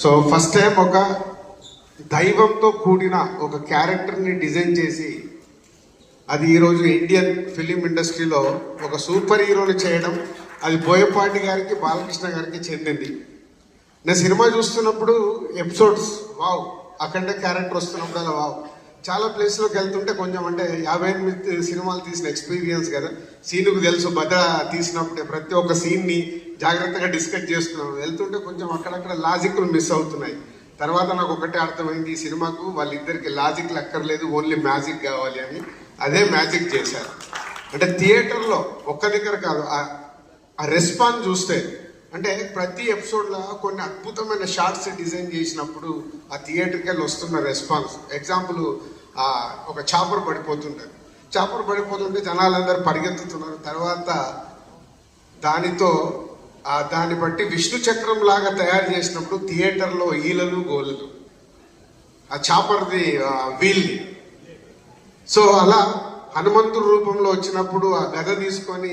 So first time ఒక దైవంతో కూడిన ఒక క్యారెక్టర్ని డిజైన్ చేసి అది ఈరోజు ఇండియన్ ఫిలిం ఇండస్ట్రీలో ఒక సూపర్ హీరోని చేయడం, అది బోయపాటి గారికి బాలకృష్ణ గారికి చెందింది. నేను సినిమా చూస్తున్నప్పుడు ఎపిసోడ్స్ వావ్, అఖండ క్యారెక్టర్ వస్తున్నప్పుడు అలా వావ్. చాలా ప్లేస్లోకి వెళ్తుంటే కొంచెం అంటే 58 సినిమాలు తీసిన ఎక్స్పీరియన్స్ కదా, సీనుకు తెలుసు. భద్ర తీసినప్పుడే ప్రతి ఒక్క సీన్ని జాగ్రత్తగా డిస్కస్ చేసుకున్నాం. వెళ్తుంటే కొంచెం అక్కడక్కడ లాజిక్లు మిస్ అవుతున్నాయి. తర్వాత నాకు ఒకటే అర్థమైంది, ఈ సినిమాకు వాళ్ళిద్దరికి లాజిక్లు అక్కర్లేదు, ఓన్లీ మ్యాజిక్ కావాలి అని. అదే మ్యాజిక్ చేశారు. అంటే థియేటర్లో ఒక్క దగ్గర కాదు, ఆ రెస్పాన్స్ చూస్తే అంటే ప్రతి ఎపిసోడ్లో కొన్ని అద్భుతమైన షార్ట్స్ డిజైన్ చేసినప్పుడు ఆ థియేటర్కి వెళ్ళి వస్తున్న రెస్పాన్స్. ఎగ్జాంపుల్, ఒక చాపర్ పడిపోతుంటారు, చాపర్ పడిపోతుంటే జనాలందరూ పరిగెత్తుతున్నారు. తర్వాత దాన్ని బట్టి విష్ణు చక్రం లాగా తయారు చేసినప్పుడు థియేటర్లో ఈలలు గోలలు, ఆ చాపర్ది వీల్ని. సో అలా హనుమంతుడి రూపంలో వచ్చినప్పుడు ఆ గద తీసుకొని